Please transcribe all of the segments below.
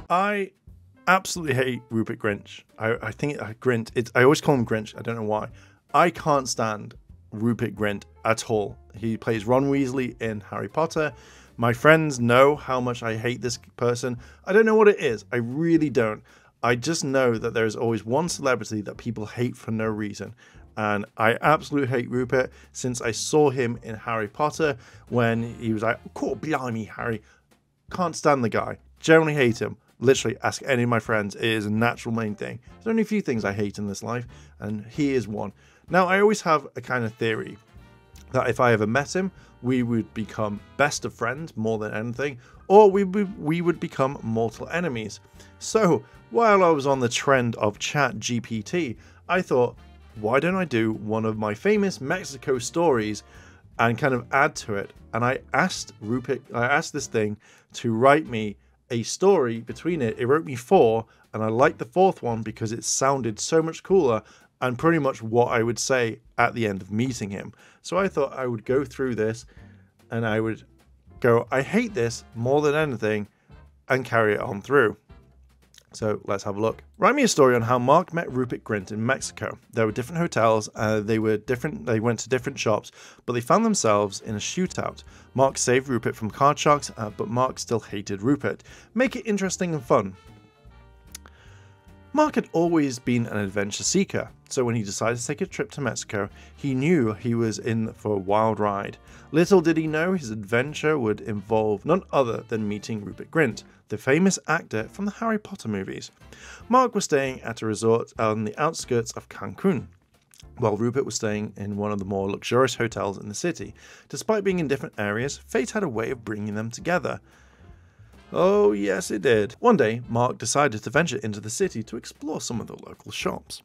I absolutely hate Rupert Grinch. I think Grint. I always call him Grinch. I don't know why. I can't stand Rupert Grint at all. He plays Ron Weasley in Harry Potter. My friends know how much I hate this person. I don't know what it is. I really don't. I just know that there's always one celebrity that people hate for no reason. And I absolutely hate Rupert since I saw him in Harry Potter when he was like, "Cool, blimey, Harry." Can't stand the guy. Generally hate him. Literally, ask any of my friends. It is a natural main thing. There's only a few things I hate in this life, and he is one. Now, I always have a kind of theory that if I ever met him, we would become best of friends more than anything, or we would become mortal enemies. So, while I was on the trend of Chat GPT, I thought, why don't I do one of my famous Mexico stories and kind of add to it? And I asked this thing to write me a story between it. It wrote me 4, and I liked the 4th one because it sounded so much cooler and pretty much what I would say at the end of meeting him. So I thought I would go through this and I would go, I hate this more than anything, and carry it on through. So let's have a look. Write me a story on how Mark met Rupert Grint in Mexico. There were different hotels, they went to different shops, but they found themselves in a shootout. Mark saved Rupert from card sharks, but Mark still hated Rupert. Make it interesting and fun. Mark had always been an adventure seeker, so when he decided to take a trip to Mexico, he knew he was in for a wild ride. Little did he know his adventure would involve none other than meeting Rupert Grint, the famous actor from the Harry Potter movies. Mark was staying at a resort on the outskirts of Cancun, while Rupert was staying in one of the more luxurious hotels in the city. Despite being in different areas, fate had a way of bringing them together. Oh yes, it did. One day, Mark decided to venture into the city to explore some of the local shops.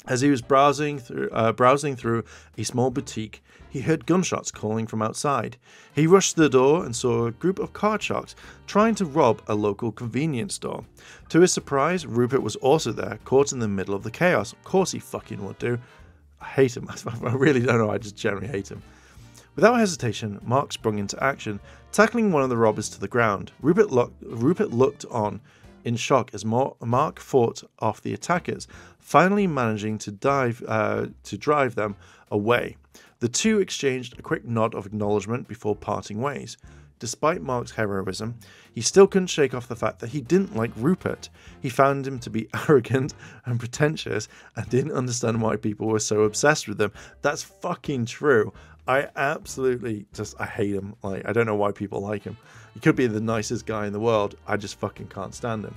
As he was browsing through a small boutique, he heard gunshots calling from outside. He rushed to the door and saw a group of card sharks trying to rob a local convenience store. To his surprise, Rupert was also there, caught in the middle of the chaos. Of course he fucking would do. I hate him. I really don't know, I just generally hate him. Without hesitation, Mark sprung into action, tackling one of the robbers to the ground. Rupert looked on in shock as Mark fought off the attackers, finally managing to drive them away. The two exchanged a quick nod of acknowledgement before parting ways. Despite Mark's heroism, he still couldn't shake off the fact that he didn't like Rupert. He found him to be arrogant and pretentious and didn't understand why people were so obsessed with him. That's fucking true. I absolutely I hate him. I don't know why people like him. He could be the nicest guy in the world. I just fucking can't stand him.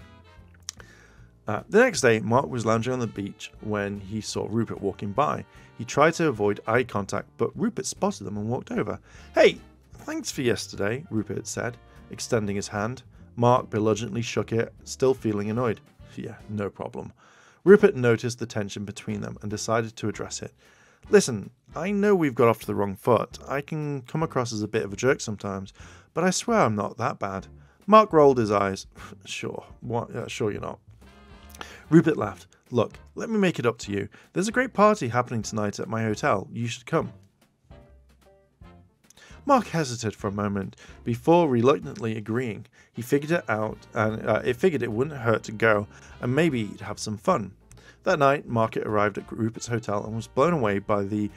The next day, Mark was lounging on the beach when he saw Rupert walking by. He tried to avoid eye contact, but Rupert spotted them and walked over. "Hey, thanks for yesterday," Rupert said, extending his hand. Mark belligerently shook it, still feeling annoyed. "Yeah, no problem." Rupert noticed the tension between them and decided to address it. "Listen, I know we've got off to the wrong foot. I can come across as a bit of a jerk sometimes, but I swear I'm not that bad." Mark rolled his eyes. "Sure. Sure you're not." Rupert laughed. "Look, let me make it up to you. There's a great party happening tonight at my hotel. You should come." Mark hesitated for a moment before reluctantly agreeing. He figured it out, and it wouldn't hurt to go, and maybe he'd have some fun. That night, Mark arrived at Rupert's hotel and was blown away by the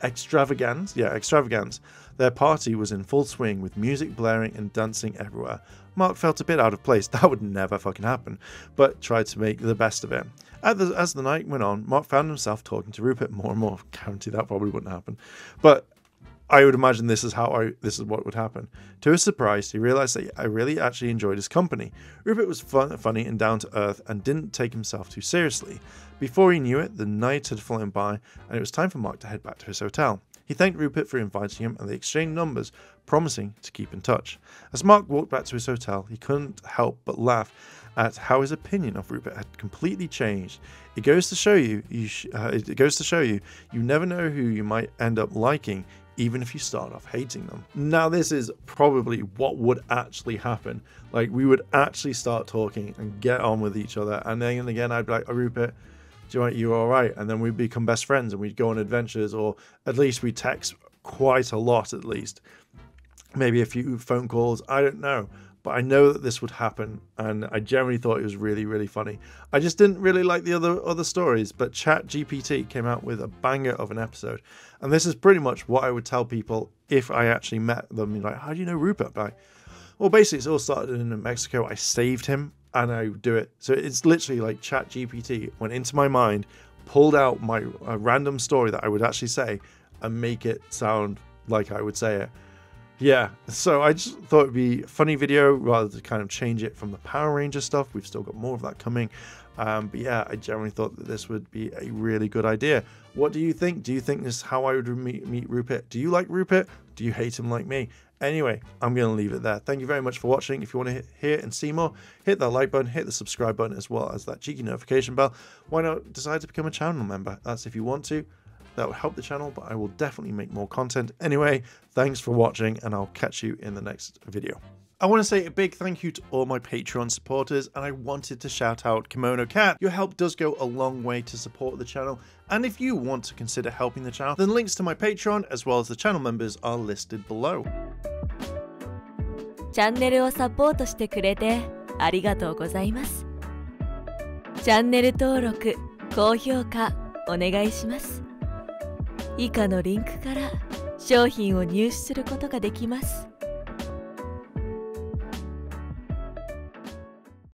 extravagance. Their party was in full swing with music blaring and dancing everywhere. Mark felt a bit out of place. That would never fucking happen, but tried to make the best of it. As the night went on, Mark found himself talking to Rupert more and more. Guarantee that probably wouldn't happen, but I would imagine this is what would happen. To his surprise, he realized that I really actually enjoyed his company. Rupert was funny and down to earth and didn't take himself too seriously. Before he knew it, the night had flown by and it was time for Mark to head back to his hotel. He thanked Rupert for inviting him and they exchanged numbers, promising to keep in touch. As Mark walked back to his hotel, he couldn't help but laugh at how his opinion of Rupert had completely changed. It goes to show you, you never know who you might end up liking, even if you start off hating them. Now, this is probably what would actually happen. Like, we would actually start talking and get on with each other, and then again, I'd be like, "Oh, Rupert, you all right?" And then we'd become best friends and we'd go on adventures, or at least we text quite a lot, at least. Maybe a few phone calls, I don't know. but I know that this would happen, and I generally thought it was really, really funny. I just didn't really like the other stories, but ChatGPT came out with a banger of an episode, and this is pretty much what I would tell people if I actually met them. You're like, how do you know Rupert? Like, well, basically, it's all started in Mexico. I saved him, and I do it. So it's literally like ChatGPT went into my mind, pulled out a random story that I would actually say, and make it sound like I would say it. Yeah, so I just thought it'd be a funny video rather than kind of change it from the Power Ranger stuff. We've still got more of that coming. But yeah, I generally thought that this would be a really good idea. What do you think? Do you think this is how I would meet Rupert? Do you like Rupert? Do you hate him like me? Anyway, I'm going to leave it there. Thank you very much for watching. If you want to hear and see more, hit that like button, hit the subscribe button, as well as that cheeky notification bell. Why not decide to become a channel member? That's if you want to. That would help the channel, but I will definitely make more content. Anyway, thanks for watching, and I'll catch you in the next video. I want to say a big thank you to all my Patreon supporters, and I wanted to shout out Kimono Cat. Your help does go a long way to support the channel, and if you want to consider helping the channel, then links to my Patreon as well as the channel members are listed below. チャンネルをサポートしてくれてありがとうございます。チャンネル登録、高評価お願いします。以下のリンクから商品を入手することができます。